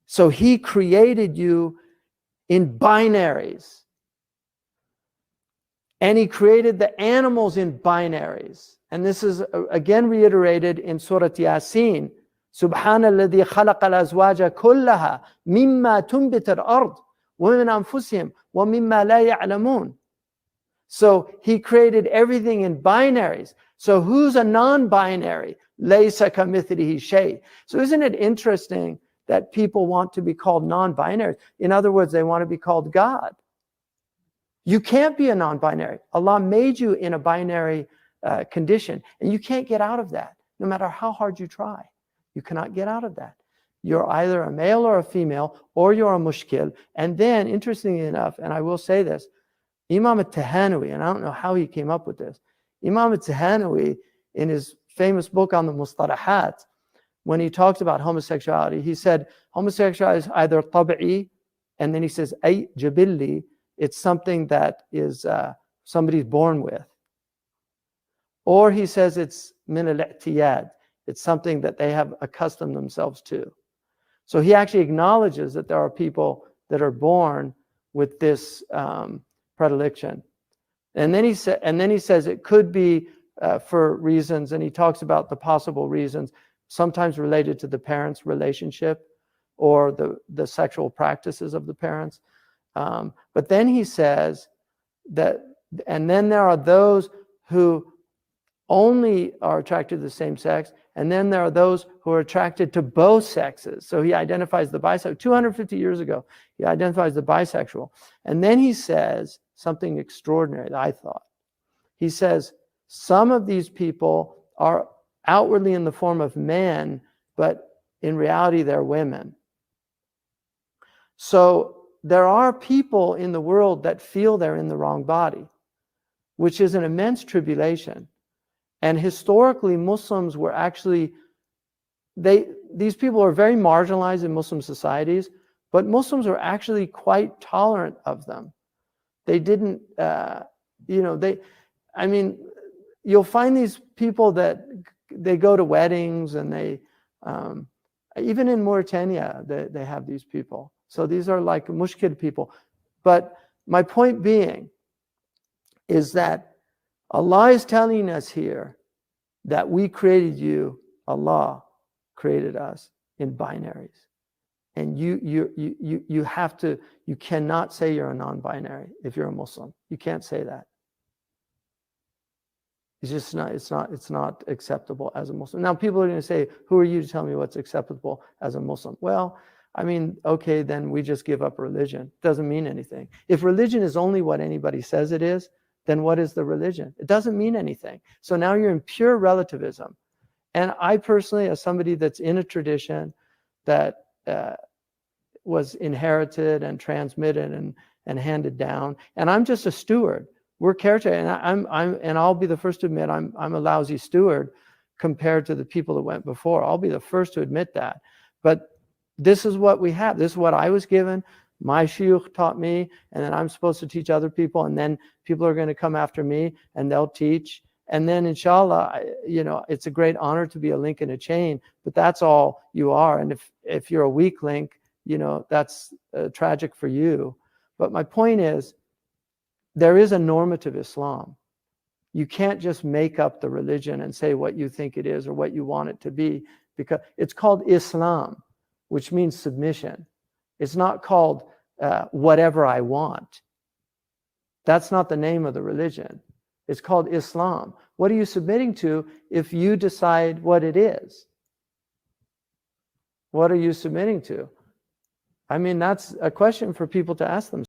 So he created you in binaries. And he created the animals in binaries. And this is again reiterated in Surah Yasin. سبحان الذي خلق الأزواج كلها مما تنبت الأرض ومن أنفسهم ومما لا يعلمون. So he created everything in binaries. So who's a non-binary? ليس كمثله شيء. So isn't it interesting that people want to be called non-binary? In other words, they want to be called God. You can't be a non-binary. Allah made you in a binary condition, and you can't get out of that, no matter how hard you try. You cannot get out of that. You're either a male or a female, or you're a mushkil. And then, interestingly enough, and I will say this, Imam al-Tahanawi, and I don't know how he came up with this, Imam al-Tahanawi, in his famous book on the Mustalahat, when he talks about homosexuality, he said, homosexuality is either tab'i, and then he says, ay jabilli, it's something that is somebody's born with. Or he says it's min al-i'tiyad, it's something that they have accustomed themselves to. So he actually acknowledges that there are people that are born with this predilection. And then he says it could be for reasons, and he talks about the possible reasons, sometimes related to the parents' relationship or the sexual practices of the parents. But then he says that, and then there are those who only are attracted to the same sex, and then there are those who are attracted to both sexes. So he identifies the bisexual. 250 years ago, he identifies the bisexual. And then he says something extraordinary that I thought. He says, some of these people are outwardly in the form of men, but in reality, they're women. So there are people in the world that feel they're in the wrong body, which is an immense tribulation. And historically, Muslims were actually, these people are very marginalized in Muslim societies, but Muslims are actually quite tolerant of them. They didn't, you'll find these people that they go to weddings, and they, even in Mauritania, they have these people. So these are like mushkil people. But my point being is that Allah is telling us here that we created you, Allah created us in binaries. And you have to, you cannot say you're a non-binary if you're a Muslim. You can't say that. It's just not, it's not acceptable as a Muslim. Now people are going to say, who are you to tell me what's acceptable as a Muslim? Well, I mean, okay, then we just give up religion. Doesn't mean anything. If religion is only what anybody says it is, then what is the religion? It doesn't mean anything. So now you're in pure relativism. And I personally, as somebody that's in a tradition that was inherited and transmitted and handed down, and I'm just a steward. We're caretaker, and I'll be the first to admit I'm a lousy steward compared to the people that went before. I'll be the first to admit that. But this is what we have. This is what I was given. My shuyukh taught me, and then I'm supposed to teach other people, and then people are going to come after me and they'll teach. And then inshallah, it's a great honor to be a link in a chain, but that's all you are. And if you're a weak link, that's tragic for you. But my point is, there is a normative Islam. You can't just make up the religion and say what you think it is or what you want it to be, because it's called Islam, which means submission. It's not called whatever I want. That's not the name of the religion. It's called Islam. What are you submitting to if you decide what it is? What are you submitting to? I mean, that's a question for people to ask themselves.